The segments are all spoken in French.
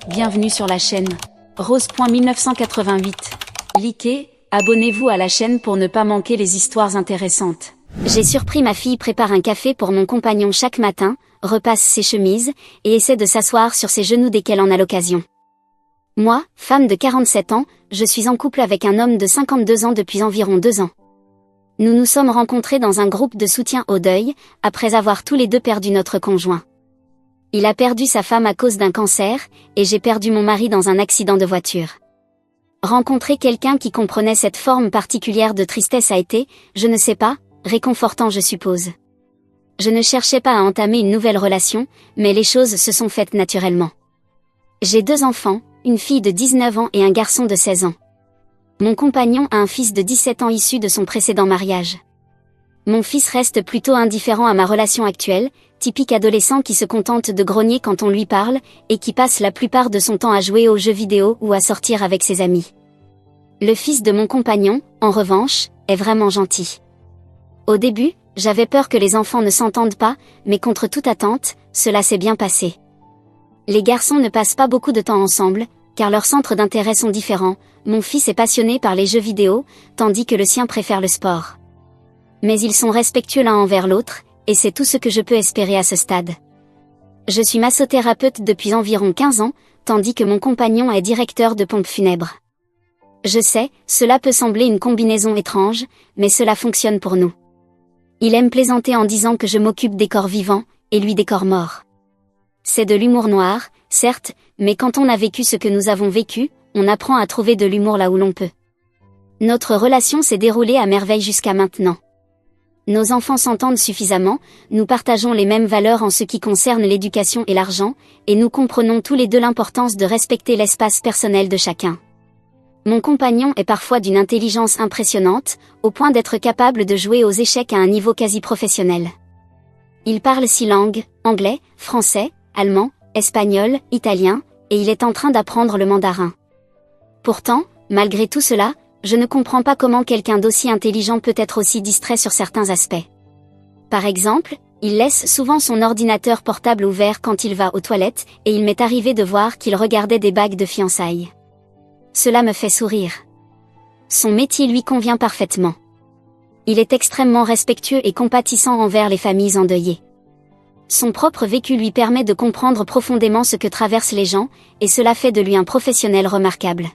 bienvenue sur la chaîne. Rose.1988. Likez, abonnez-vous à la chaîne pour ne pas manquer les histoires intéressantes. J'ai surpris ma fille prépare un café pour mon compagnon chaque matin, repasse ses chemises, et essaie de s'asseoir sur ses genoux dès qu'elle en a l'occasion. Moi, femme de 47 ans, je suis en couple avec un homme de 52 ans depuis environ 2 ans. Nous nous sommes rencontrés dans un groupe de soutien au deuil, après avoir tous les deux perdu notre conjoint. Il a perdu sa femme à cause d'un cancer, et j'ai perdu mon mari dans un accident de voiture. Rencontrer quelqu'un qui comprenait cette forme particulière de tristesse a été, je ne sais pas, réconfortant je suppose. Je ne cherchais pas à entamer une nouvelle relation, mais les choses se sont faites naturellement. J'ai 2 enfants, une fille de 19 ans et un garçon de 16 ans. Mon compagnon a un fils de 17 ans issu de son précédent mariage. Mon fils reste plutôt indifférent à ma relation actuelle, typique adolescent qui se contente de grogner quand on lui parle, et qui passe la plupart de son temps à jouer aux jeux vidéo ou à sortir avec ses amis. Le fils de mon compagnon, en revanche, est vraiment gentil. Au début, j'avais peur que les enfants ne s'entendent pas, mais contre toute attente, cela s'est bien passé. Les garçons ne passent pas beaucoup de temps ensemble, car leurs centres d'intérêt sont différents. Mon fils est passionné par les jeux vidéo, tandis que le sien préfère le sport. Mais ils sont respectueux l'un envers l'autre, et c'est tout ce que je peux espérer à ce stade. Je suis massothérapeute depuis environ 15 ans, tandis que mon compagnon est directeur de pompe funèbre. Je sais, cela peut sembler une combinaison étrange, mais cela fonctionne pour nous. Il aime plaisanter en disant que je m'occupe des corps vivants, et lui des corps morts. C'est de l'humour noir, certes, mais quand on a vécu ce que nous avons vécu, on apprend à trouver de l'humour là où l'on peut. Notre relation s'est déroulée à merveille jusqu'à maintenant. Nos enfants s'entendent suffisamment, nous partageons les mêmes valeurs en ce qui concerne l'éducation et l'argent, et nous comprenons tous les deux l'importance de respecter l'espace personnel de chacun. Mon compagnon est parfois d'une intelligence impressionnante, au point d'être capable de jouer aux échecs à un niveau quasi professionnel. Il parle 6 langues, anglais, français, allemand, espagnol, italien, et il est en train d'apprendre le mandarin. Pourtant, malgré tout cela, je ne comprends pas comment quelqu'un d'aussi intelligent peut être aussi distrait sur certains aspects. Par exemple, il laisse souvent son ordinateur portable ouvert quand il va aux toilettes, et il m'est arrivé de voir qu'il regardait des bagues de fiançailles. Cela me fait sourire. Son métier lui convient parfaitement. Il est extrêmement respectueux et compatissant envers les familles endeuillées. Son propre vécu lui permet de comprendre profondément ce que traversent les gens, et cela fait de lui un professionnel remarquable.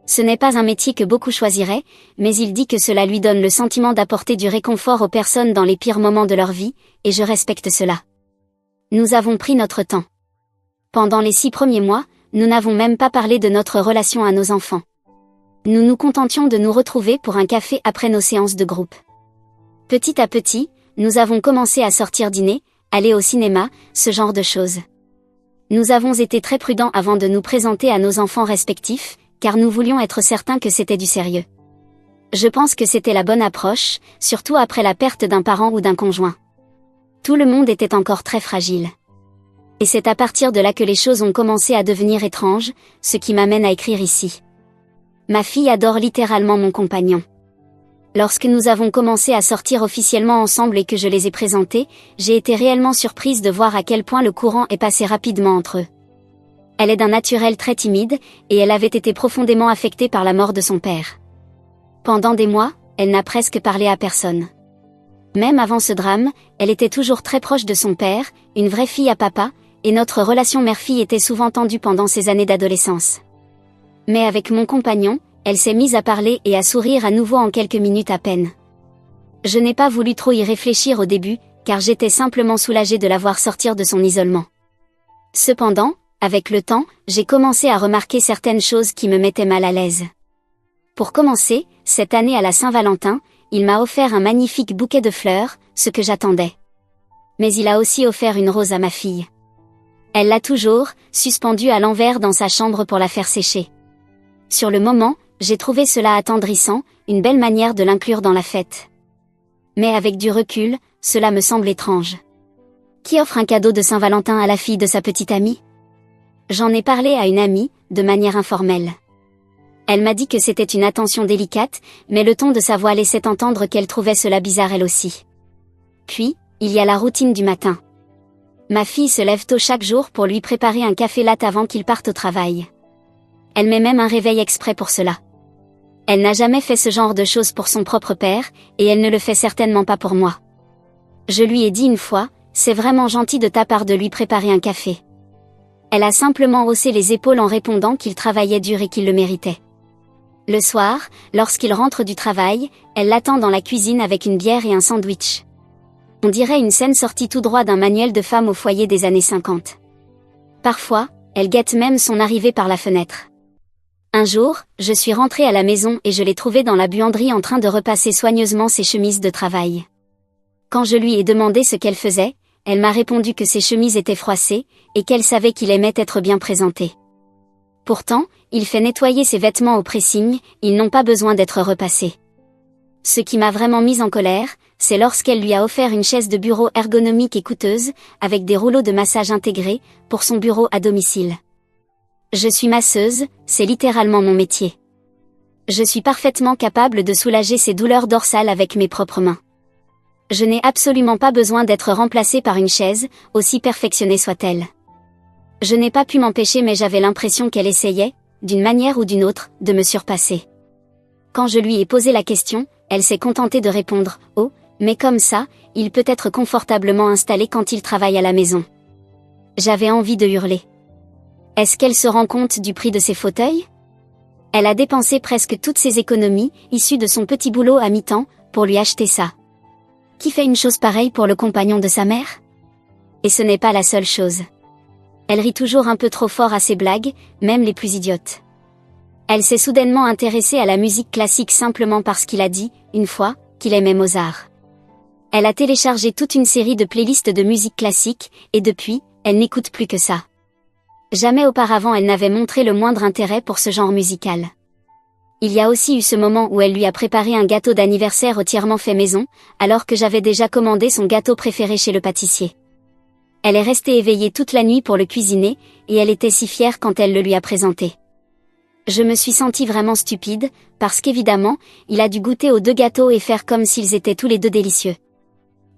Ce n'est pas un métier que beaucoup choisiraient, mais il dit que cela lui donne le sentiment d'apporter du réconfort aux personnes dans les pires moments de leur vie, et je respecte cela. Nous avons pris notre temps. Pendant les 6 premiers mois, nous n'avons même pas parlé de notre relation à nos enfants. Nous nous contentions de nous retrouver pour un café après nos séances de groupe. Petit à petit, nous avons commencé à sortir dîner, aller au cinéma, ce genre de choses. Nous avons été très prudents avant de nous présenter à nos enfants respectifs, car nous voulions être certains que c'était du sérieux. Je pense que c'était la bonne approche, surtout après la perte d'un parent ou d'un conjoint. Tout le monde était encore très fragile. Et c'est à partir de là que les choses ont commencé à devenir étranges, ce qui m'amène à écrire ici. Ma fille adore littéralement mon compagnon. Lorsque nous avons commencé à sortir officiellement ensemble et que je les ai présentés, j'ai été réellement surprise de voir à quel point le courant est passé rapidement entre eux. Elle est d'un naturel très timide, et elle avait été profondément affectée par la mort de son père. Pendant des mois, elle n'a presque parlé à personne. Même avant ce drame, elle était toujours très proche de son père, une vraie fille à papa, et notre relation mère-fille était souvent tendue pendant ces années d'adolescence. Mais avec mon compagnon, elle s'est mise à parler et à sourire à nouveau en quelques minutes à peine. Je n'ai pas voulu trop y réfléchir au début, car j'étais simplement soulagée de la voir sortir de son isolement. Cependant, avec le temps, j'ai commencé à remarquer certaines choses qui me mettaient mal à l'aise. Pour commencer, cette année à la Saint-Valentin, il m'a offert un magnifique bouquet de fleurs, ce que j'attendais. Mais il a aussi offert une rose à ma fille. Elle l'a toujours, suspendue à l'envers dans sa chambre pour la faire sécher. Sur le moment, j'ai trouvé cela attendrissant, une belle manière de l'inclure dans la fête. Mais avec du recul, cela me semble étrange. Qui offre un cadeau de Saint-Valentin à la fille de sa petite amie ? J'en ai parlé à une amie, de manière informelle. Elle m'a dit que c'était une attention délicate, mais le ton de sa voix laissait entendre qu'elle trouvait cela bizarre elle aussi. Puis, il y a la routine du matin. Ma fille se lève tôt chaque jour pour lui préparer un café latte avant qu'il parte au travail. Elle met même un réveil exprès pour cela. Elle n'a jamais fait ce genre de choses pour son propre père, et elle ne le fait certainement pas pour moi. Je lui ai dit une fois, c'est vraiment gentil de ta part de lui préparer un café. Elle a simplement haussé les épaules en répondant qu'il travaillait dur et qu'il le méritait. Le soir, lorsqu'il rentre du travail, elle l'attend dans la cuisine avec une bière et un sandwich. On dirait une scène sortie tout droit d'un manuel de femme au foyer des années 50. Parfois, elle guette même son arrivée par la fenêtre. Un jour, je suis rentrée à la maison et je l'ai trouvée dans la buanderie en train de repasser soigneusement ses chemises de travail. Quand je lui ai demandé ce qu'elle faisait, elle m'a répondu que ses chemises étaient froissées, et qu'elle savait qu'il aimait être bien présenté. Pourtant, il fait nettoyer ses vêtements au pressing, ils n'ont pas besoin d'être repassés. Ce qui m'a vraiment mise en colère, c'est lorsqu'elle lui a offert une chaise de bureau ergonomique et coûteuse, avec des rouleaux de massage intégrés, pour son bureau à domicile. Je suis masseuse, c'est littéralement mon métier. Je suis parfaitement capable de soulager ses douleurs dorsales avec mes propres mains. Je n'ai absolument pas besoin d'être remplacée par une chaise, aussi perfectionnée soit-elle. Je n'ai pas pu m'empêcher mais j'avais l'impression qu'elle essayait, d'une manière ou d'une autre, de me surpasser. Quand je lui ai posé la question, elle s'est contentée de répondre « Oh, mais comme ça, il peut être confortablement installé quand il travaille à la maison. » J'avais envie de hurler. Est-ce qu'elle se rend compte du prix de ses fauteuils? Elle a dépensé presque toutes ses économies, issues de son petit boulot à mi-temps, pour lui acheter ça. Qui fait une chose pareille pour le compagnon de sa mère? Et ce n'est pas la seule chose. Elle rit toujours un peu trop fort à ses blagues, même les plus idiotes. Elle s'est soudainement intéressée à la musique classique simplement parce qu'il a dit, une fois, qu'il aimait Mozart. Elle a téléchargé toute une série de playlists de musique classique, et depuis, elle n'écoute plus que ça. Jamais auparavant elle n'avait montré le moindre intérêt pour ce genre musical. Il y a aussi eu ce moment où elle lui a préparé un gâteau d'anniversaire entièrement fait maison, alors que j'avais déjà commandé son gâteau préféré chez le pâtissier. Elle est restée éveillée toute la nuit pour le cuisiner, et elle était si fière quand elle le lui a présenté. Je me suis sentie vraiment stupide, parce qu'évidemment, il a dû goûter aux deux gâteaux et faire comme s'ils étaient tous les deux délicieux.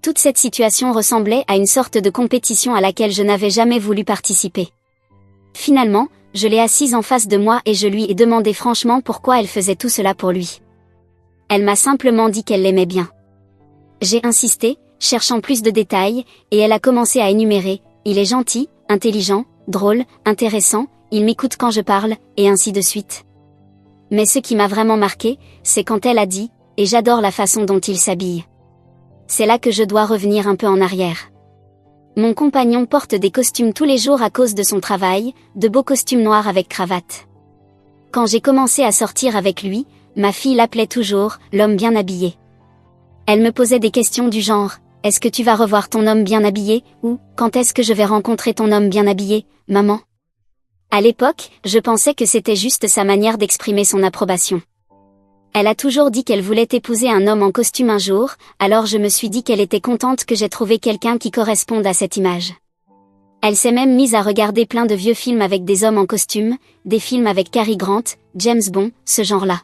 Toute cette situation ressemblait à une sorte de compétition à laquelle je n'avais jamais voulu participer. Finalement, je l'ai assise en face de moi et je lui ai demandé franchement pourquoi elle faisait tout cela pour lui. Elle m'a simplement dit qu'elle l'aimait bien. J'ai insisté, cherchant plus de détails, et elle a commencé à énumérer, il est gentil, intelligent, drôle, intéressant, il m'écoute quand je parle, et ainsi de suite. Mais ce qui m'a vraiment marqué, c'est quand elle a dit, et j'adore la façon dont il s'habille. C'est là que je dois revenir un peu en arrière. Mon compagnon porte des costumes tous les jours à cause de son travail, de beaux costumes noirs avec cravate. Quand j'ai commencé à sortir avec lui, ma fille l'appelait toujours « l'homme bien habillé ». Elle me posait des questions du genre « Est-ce que tu vas revoir ton homme bien habillé ?» ou « Quand est-ce que je vais rencontrer ton homme bien habillé, maman ?» À l'époque, je pensais que c'était juste sa manière d'exprimer son approbation. Elle a toujours dit qu'elle voulait épouser un homme en costume un jour, alors je me suis dit qu'elle était contente que j'aie trouvé quelqu'un qui corresponde à cette image. Elle s'est même mise à regarder plein de vieux films avec des hommes en costume, des films avec Cary Grant, James Bond, ce genre-là.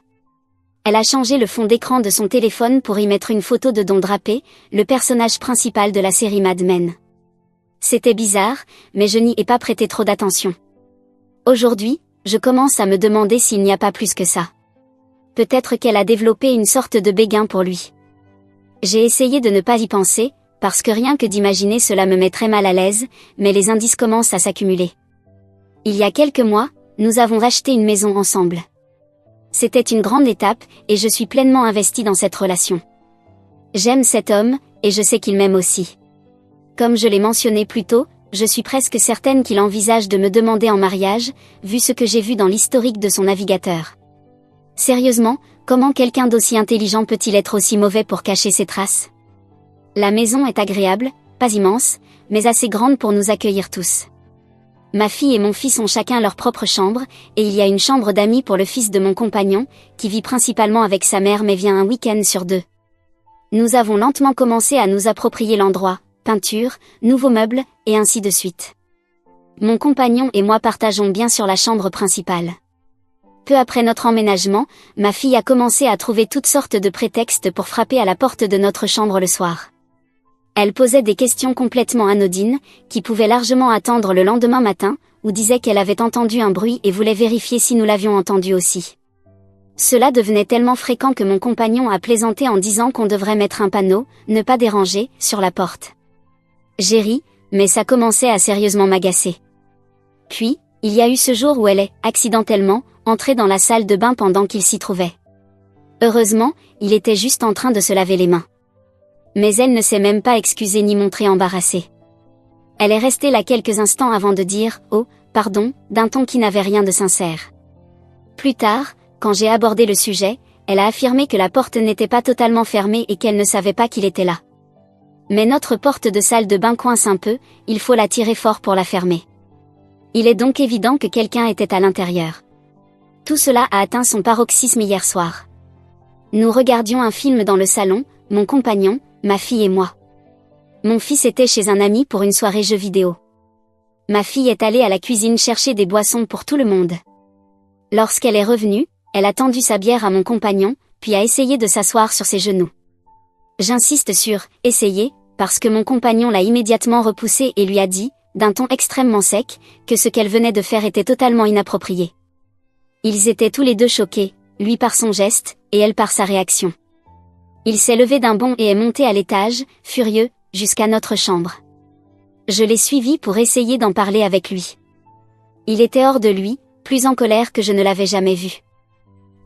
Elle a changé le fond d'écran de son téléphone pour y mettre une photo de Don Draper, le personnage principal de la série Mad Men. C'était bizarre, mais je n'y ai pas prêté trop d'attention. Aujourd'hui, je commence à me demander s'il n'y a pas plus que ça. Peut-être qu'elle a développé une sorte de béguin pour lui. J'ai essayé de ne pas y penser, parce que rien que d'imaginer cela me met très mal à l'aise, mais les indices commencent à s'accumuler. Il y a quelques mois, nous avons acheté une maison ensemble. C'était une grande étape, et je suis pleinement investie dans cette relation. J'aime cet homme, et je sais qu'il m'aime aussi. Comme je l'ai mentionné plus tôt, je suis presque certaine qu'il envisage de me demander en mariage, vu ce que j'ai vu dans l'historique de son navigateur. Sérieusement, comment quelqu'un d'aussi intelligent peut-il être aussi mauvais pour cacher ses traces? La maison est agréable, pas immense, mais assez grande pour nous accueillir tous. Ma fille et mon fils ont chacun leur propre chambre, et il y a une chambre d'amis pour le fils de mon compagnon, qui vit principalement avec sa mère mais vient un week-end sur 2. Nous avons lentement commencé à nous approprier l'endroit, peinture, nouveaux meubles, et ainsi de suite. Mon compagnon et moi partageons bien sûr la chambre principale. Peu après notre emménagement, ma fille a commencé à trouver toutes sortes de prétextes pour frapper à la porte de notre chambre le soir. Elle posait des questions complètement anodines, qui pouvaient largement attendre le lendemain matin, ou disait qu'elle avait entendu un bruit et voulait vérifier si nous l'avions entendu aussi. Cela devenait tellement fréquent que mon compagnon a plaisanté en disant qu'on devrait mettre un panneau « Ne pas déranger » sur la porte. J'ai ri, mais ça commençait à sérieusement m'agacer. Puis, il y a eu ce jour où elle est, accidentellement, entrée dans la salle de bain pendant qu'il s'y trouvait. Heureusement, il était juste en train de se laver les mains. Mais elle ne s'est même pas excusée ni montrée embarrassée. Elle est restée là quelques instants avant de dire « Oh, pardon » d'un ton qui n'avait rien de sincère. Plus tard, quand j'ai abordé le sujet, elle a affirmé que la porte n'était pas totalement fermée et qu'elle ne savait pas qu'il était là. Mais notre porte de salle de bain coince un peu, il faut la tirer fort pour la fermer. Il est donc évident que quelqu'un était à l'intérieur. Tout cela a atteint son paroxysme hier soir. Nous regardions un film dans le salon, mon compagnon, ma fille et moi. Mon fils était chez un ami pour une soirée jeux vidéo. Ma fille est allée à la cuisine chercher des boissons pour tout le monde. Lorsqu'elle est revenue, elle a tendu sa bière à mon compagnon, puis a essayé de s'asseoir sur ses genoux. J'insiste sur « essayer », parce que mon compagnon l'a immédiatement repoussée et lui a dit, d'un ton extrêmement sec, que ce qu'elle venait de faire était totalement inapproprié. Ils étaient tous les deux choqués, lui par son geste, et elle par sa réaction. Il s'est levé d'un bond et est monté à l'étage, furieux, jusqu'à notre chambre. Je l'ai suivi pour essayer d'en parler avec lui. Il était hors de lui, plus en colère que je ne l'avais jamais vu.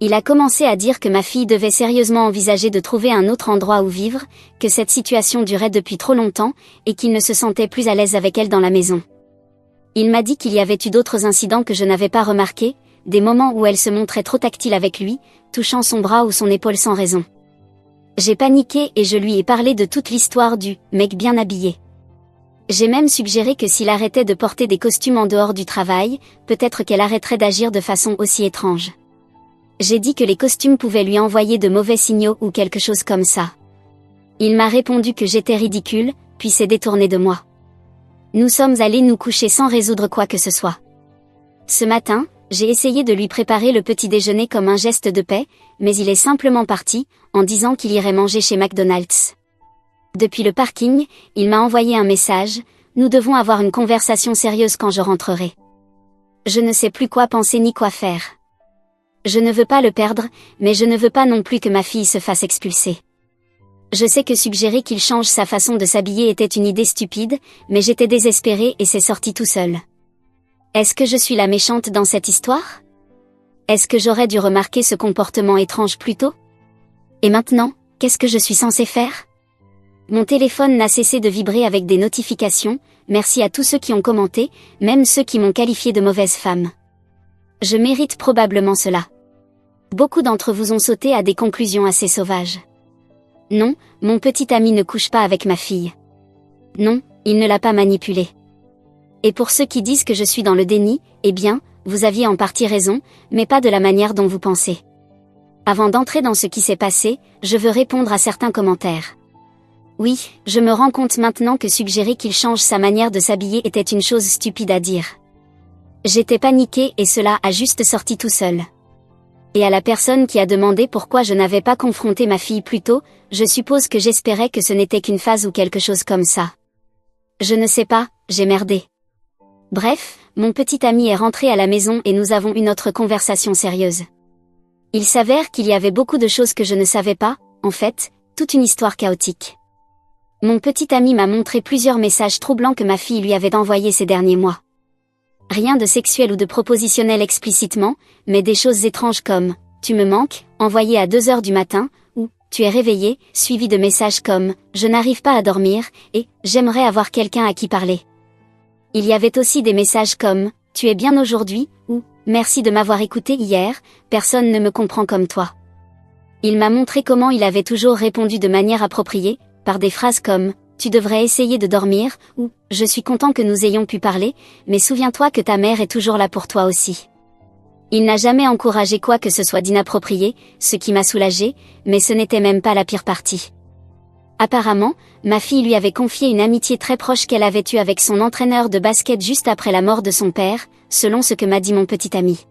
Il a commencé à dire que ma fille devait sérieusement envisager de trouver un autre endroit où vivre, que cette situation durait depuis trop longtemps, et qu'il ne se sentait plus à l'aise avec elle dans la maison. Il m'a dit qu'il y avait eu d'autres incidents que je n'avais pas remarqués, des moments où elle se montrait trop tactile avec lui, touchant son bras ou son épaule sans raison. J'ai paniqué et je lui ai parlé de toute l'histoire du « mec bien habillé ». J'ai même suggéré que s'il arrêtait de porter des costumes en dehors du travail, peut-être qu'elle arrêterait d'agir de façon aussi étrange. J'ai dit que les costumes pouvaient lui envoyer de mauvais signaux ou quelque chose comme ça. Il m'a répondu que j'étais ridicule, puis s'est détourné de moi. Nous sommes allés nous coucher sans résoudre quoi que ce soit. Ce matin, j'ai essayé de lui préparer le petit déjeuner comme un geste de paix, mais il est simplement parti, en disant qu'il irait manger chez McDonald's. Depuis le parking, il m'a envoyé un message, « Nous devons avoir une conversation sérieuse quand je rentrerai. » Je ne sais plus quoi penser ni quoi faire. Je ne veux pas le perdre, mais je ne veux pas non plus que ma fille se fasse expulser. Je sais que suggérer qu'il change sa façon de s'habiller était une idée stupide, mais j'étais désespérée et c'est sorti tout seul. Est-ce que je suis la méchante dans cette histoire? Est-ce que j'aurais dû remarquer ce comportement étrange plus tôt? Et maintenant, qu'est-ce que je suis censée faire? Mon téléphone n'a cessé de vibrer avec des notifications, merci à tous ceux qui ont commenté, même ceux qui m'ont qualifiée de mauvaise femme. Je mérite probablement cela. Beaucoup d'entre vous ont sauté à des conclusions assez sauvages. Non, mon petit ami ne couche pas avec ma fille. Non, il ne l'a pas manipulée. Et pour ceux qui disent que je suis dans le déni, eh bien, vous aviez en partie raison, mais pas de la manière dont vous pensez. Avant d'entrer dans ce qui s'est passé, je veux répondre à certains commentaires. Oui, je me rends compte maintenant que suggérer qu'il change sa manière de s'habiller était une chose stupide à dire. J'étais paniquée et cela a juste sorti tout seul. Et à la personne qui a demandé pourquoi je n'avais pas confronté ma fille plus tôt, je suppose que j'espérais que ce n'était qu'une phase ou quelque chose comme ça. Je ne sais pas, j'ai merdé. Bref, mon petit ami est rentré à la maison et nous avons eu notre conversation sérieuse. Il s'avère qu'il y avait beaucoup de choses que je ne savais pas, en fait, toute une histoire chaotique. Mon petit ami m'a montré plusieurs messages troublants que ma fille lui avait envoyés ces derniers mois. Rien de sexuel ou de propositionnel explicitement, mais des choses étranges comme « tu me manques » envoyé à 2 heures du matin, ou « tu es réveillé » suivi de messages comme « je n'arrive pas à dormir » et « j'aimerais avoir quelqu'un à qui parler ». Il y avait aussi des messages comme « tu es bien aujourd'hui » ou « merci de m'avoir écouté hier, personne ne me comprend comme toi ». Il m'a montré comment il avait toujours répondu de manière appropriée, par des phrases comme « tu devrais essayer de dormir » ou « je suis content que nous ayons pu parler, mais souviens-toi que ta mère est toujours là pour toi aussi ». Il n'a jamais encouragé quoi que ce soit d'inapproprié, ce qui m'a soulagée, mais ce n'était même pas la pire partie. Apparemment, ma fille lui avait confié une amitié très proche qu'elle avait eue avec son entraîneur de basket juste après la mort de son père, selon ce que m'a dit mon petit ami.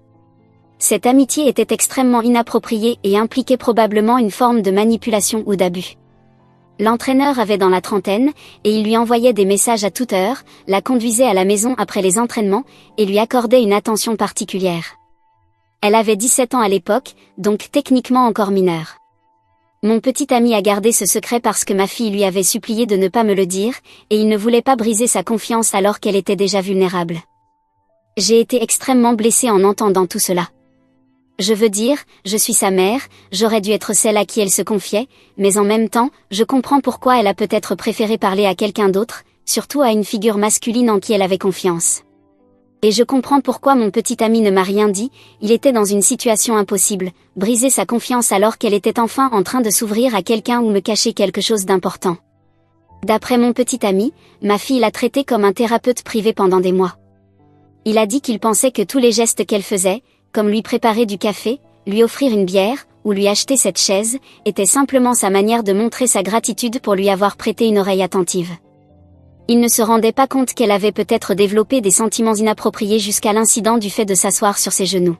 Cette amitié était extrêmement inappropriée et impliquait probablement une forme de manipulation ou d'abus. L'entraîneur avait dans la trentaine, et il lui envoyait des messages à toute heure, la conduisait à la maison après les entraînements, et lui accordait une attention particulière. Elle avait 17 ans à l'époque, donc techniquement encore mineure. Mon petit ami a gardé ce secret parce que ma fille lui avait supplié de ne pas me le dire, et il ne voulait pas briser sa confiance alors qu'elle était déjà vulnérable. J'ai été extrêmement blessée en entendant tout cela. Je veux dire, je suis sa mère, j'aurais dû être celle à qui elle se confiait, mais en même temps, je comprends pourquoi elle a peut-être préféré parler à quelqu'un d'autre, surtout à une figure masculine en qui elle avait confiance. Et je comprends pourquoi mon petit ami ne m'a rien dit, il était dans une situation impossible, briser sa confiance alors qu'elle était enfin en train de s'ouvrir à quelqu'un ou me cacher quelque chose d'important. D'après mon petit ami, ma fille l'a traité comme un thérapeute privé pendant des mois. Il a dit qu'il pensait que tous les gestes qu'elle faisait, comme lui préparer du café, lui offrir une bière, ou lui acheter cette chaise, étaient simplement sa manière de montrer sa gratitude pour lui avoir prêté une oreille attentive. Il ne se rendait pas compte qu'elle avait peut-être développé des sentiments inappropriés jusqu'à l'incident du fait de s'asseoir sur ses genoux.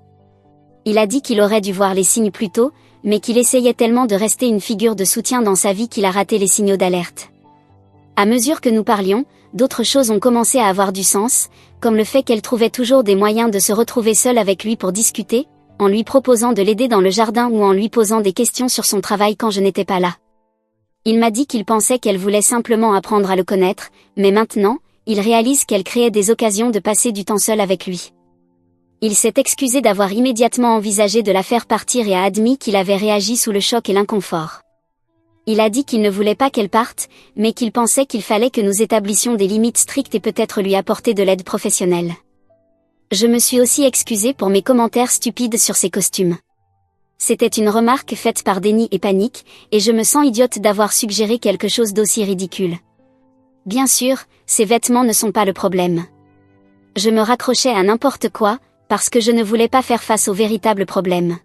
Il a dit qu'il aurait dû voir les signes plus tôt, mais qu'il essayait tellement de rester une figure de soutien dans sa vie qu'il a raté les signaux d'alerte. À mesure que nous parlions, d'autres choses ont commencé à avoir du sens, comme le fait qu'elle trouvait toujours des moyens de se retrouver seule avec lui pour discuter, en lui proposant de l'aider dans le jardin ou en lui posant des questions sur son travail quand je n'étais pas là. Il m'a dit qu'il pensait qu'elle voulait simplement apprendre à le connaître, mais maintenant, il réalise qu'elle créait des occasions de passer du temps seul avec lui. Il s'est excusé d'avoir immédiatement envisagé de la faire partir et a admis qu'il avait réagi sous le choc et l'inconfort. Il a dit qu'il ne voulait pas qu'elle parte, mais qu'il pensait qu'il fallait que nous établissions des limites strictes et peut-être lui apporter de l'aide professionnelle. Je me suis aussi excusée pour mes commentaires stupides sur ses costumes. C'était une remarque faite par déni et panique, et je me sens idiote d'avoir suggéré quelque chose d'aussi ridicule. Bien sûr, ces vêtements ne sont pas le problème. Je me raccrochais à n'importe quoi, parce que je ne voulais pas faire face au véritable problème.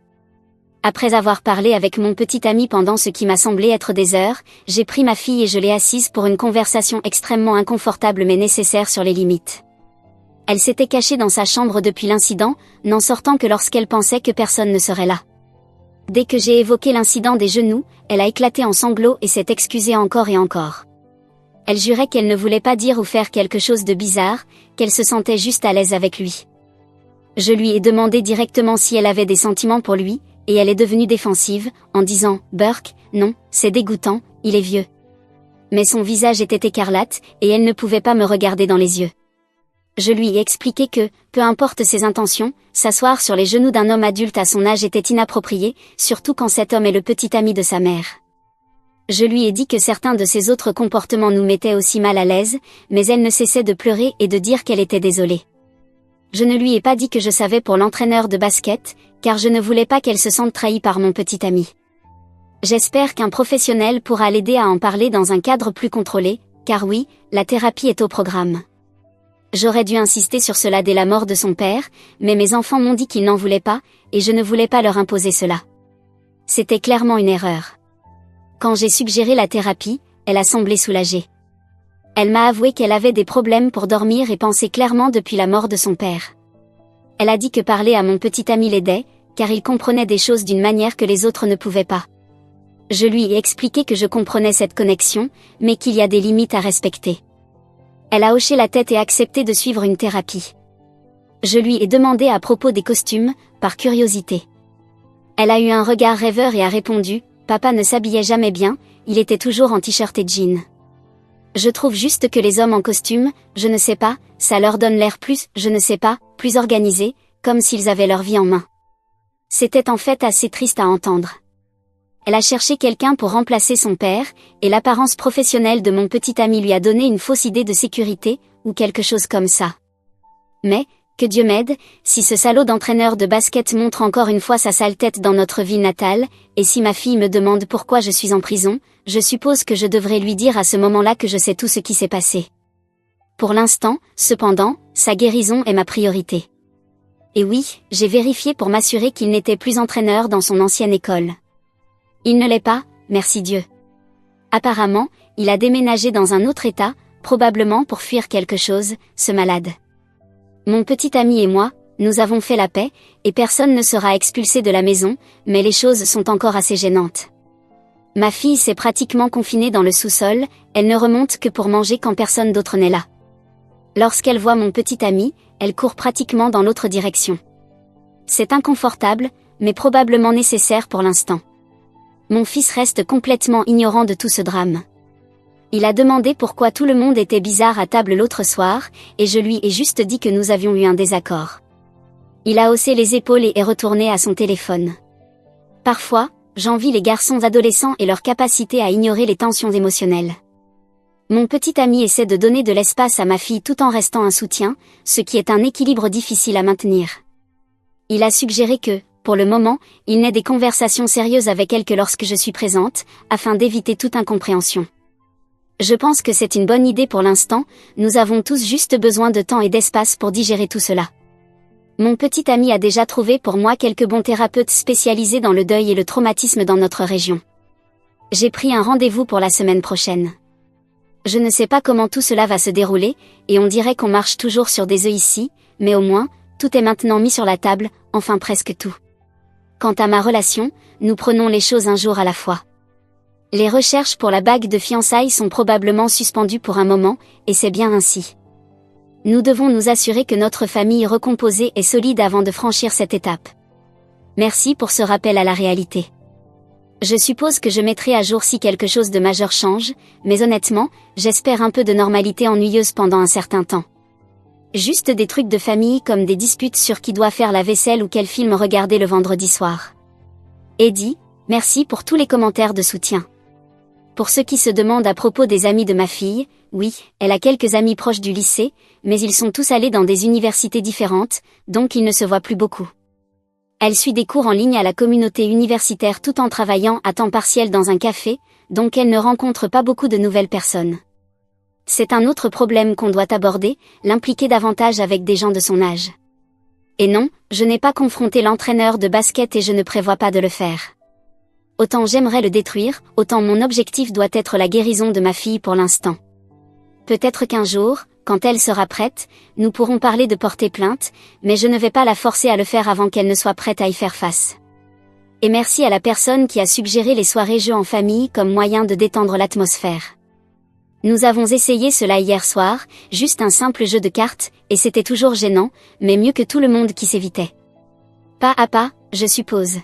Après avoir parlé avec mon petit ami pendant ce qui m'a semblé être des heures, j'ai pris ma fille et je l'ai assise pour une conversation extrêmement inconfortable mais nécessaire sur les limites. Elle s'était cachée dans sa chambre depuis l'incident, n'en sortant que lorsqu'elle pensait que personne ne serait là. Dès que j'ai évoqué l'incident des genoux, elle a éclaté en sanglots et s'est excusée encore et encore. Elle jurait qu'elle ne voulait pas dire ou faire quelque chose de bizarre, qu'elle se sentait juste à l'aise avec lui. Je lui ai demandé directement si elle avait des sentiments pour lui, et elle est devenue défensive, en disant « Burke, non, c'est dégoûtant, il est vieux ». Mais son visage était écarlate, et elle ne pouvait pas me regarder dans les yeux. Je lui ai expliqué que, peu importe ses intentions, s'asseoir sur les genoux d'un homme adulte à son âge était inapproprié, surtout quand cet homme est le petit ami de sa mère. Je lui ai dit que certains de ses autres comportements nous mettaient aussi mal à l'aise, mais elle ne cessait de pleurer et de dire qu'elle était désolée. Je ne lui ai pas dit que je savais pour l'entraîneur de basket, car je ne voulais pas qu'elle se sente trahie par mon petit ami. J'espère qu'un professionnel pourra l'aider à en parler dans un cadre plus contrôlé, car oui, la thérapie est au programme. J'aurais dû insister sur cela dès la mort de son père, mais mes enfants m'ont dit qu'ils n'en voulaient pas, et je ne voulais pas leur imposer cela. C'était clairement une erreur. Quand j'ai suggéré la thérapie, elle a semblé soulagée. Elle m'a avoué qu'elle avait des problèmes pour dormir et pensait clairement depuis la mort de son père. Elle a dit que parler à mon petit ami l'aidait, car il comprenait des choses d'une manière que les autres ne pouvaient pas. Je lui ai expliqué que je comprenais cette connexion, mais qu'il y a des limites à respecter. Elle a hoché la tête et accepté de suivre une thérapie. Je lui ai demandé à propos des costumes, par curiosité. Elle a eu un regard rêveur et a répondu « Papa ne s'habillait jamais bien, il était toujours en t-shirt et jean. Je trouve juste que les hommes en costume, je ne sais pas, ça leur donne l'air plus, je ne sais pas, plus organisé, comme s'ils avaient leur vie en main. » C'était en fait assez triste à entendre. Elle a cherché quelqu'un pour remplacer son père, et l'apparence professionnelle de mon petit ami lui a donné une fausse idée de sécurité, ou quelque chose comme ça. Mais, que Dieu m'aide, si ce salaud d'entraîneur de basket montre encore une fois sa sale tête dans notre ville natale, et si ma fille me demande pourquoi je suis en prison, je suppose que je devrais lui dire à ce moment-là que je sais tout ce qui s'est passé. Pour l'instant, cependant, sa guérison est ma priorité. Et oui, j'ai vérifié pour m'assurer qu'il n'était plus entraîneur dans son ancienne école. Il ne l'est pas, merci Dieu. Apparemment, il a déménagé dans un autre état, probablement pour fuir quelque chose, ce malade. Mon petit ami et moi, nous avons fait la paix, et personne ne sera expulsé de la maison, mais les choses sont encore assez gênantes. Ma fille s'est pratiquement confinée dans le sous-sol, elle ne remonte que pour manger quand personne d'autre n'est là. Lorsqu'elle voit mon petit ami, elle court pratiquement dans l'autre direction. C'est inconfortable, mais probablement nécessaire pour l'instant. Mon fils reste complètement ignorant de tout ce drame. Il a demandé pourquoi tout le monde était bizarre à table l'autre soir, et je lui ai juste dit que nous avions eu un désaccord. Il a haussé les épaules et est retourné à son téléphone. Parfois, j'envie les garçons adolescents et leur capacité à ignorer les tensions émotionnelles. Mon petit ami essaie de donner de l'espace à ma fille tout en restant un soutien, ce qui est un équilibre difficile à maintenir. Il a suggéré que, pour le moment, il n'ait des conversations sérieuses avec elle que lorsque je suis présente, afin d'éviter toute incompréhension. Je pense que c'est une bonne idée pour l'instant, nous avons tous juste besoin de temps et d'espace pour digérer tout cela. Mon petit ami a déjà trouvé pour moi quelques bons thérapeutes spécialisés dans le deuil et le traumatisme dans notre région. J'ai pris un rendez-vous pour la semaine prochaine. Je ne sais pas comment tout cela va se dérouler, et on dirait qu'on marche toujours sur des œufs ici, mais au moins, tout est maintenant mis sur la table, enfin presque tout. Quant à ma relation, nous prenons les choses un jour à la fois. Les recherches pour la bague de fiançailles sont probablement suspendues pour un moment, et c'est bien ainsi. Nous devons nous assurer que notre famille recomposée est solide avant de franchir cette étape. Merci pour ce rappel à la réalité. Je suppose que je mettrai à jour si quelque chose de majeur change, mais honnêtement, j'espère un peu de normalité ennuyeuse pendant un certain temps. Juste des trucs de famille comme des disputes sur qui doit faire la vaisselle ou quel film regarder le vendredi soir. Eddie, merci pour tous les commentaires de soutien. Pour ceux qui se demandent à propos des amis de ma fille, oui, elle a quelques amis proches du lycée, mais ils sont tous allés dans des universités différentes, donc ils ne se voient plus beaucoup. Elle suit des cours en ligne à la communauté universitaire tout en travaillant à temps partiel dans un café, donc elle ne rencontre pas beaucoup de nouvelles personnes. C'est un autre problème qu'on doit aborder, l'impliquer davantage avec des gens de son âge. Et non, je n'ai pas confronté l'entraîneur de basket et je ne prévois pas de le faire. Autant j'aimerais le détruire, autant mon objectif doit être la guérison de ma fille pour l'instant. Peut-être qu'un jour, quand elle sera prête, nous pourrons parler de porter plainte, mais je ne vais pas la forcer à le faire avant qu'elle ne soit prête à y faire face. Et merci à la personne qui a suggéré les soirées jeux en famille comme moyen de détendre l'atmosphère. Nous avons essayé cela hier soir, juste un simple jeu de cartes, et c'était toujours gênant, mais mieux que tout le monde qui s'évitait. Pas à pas, je suppose.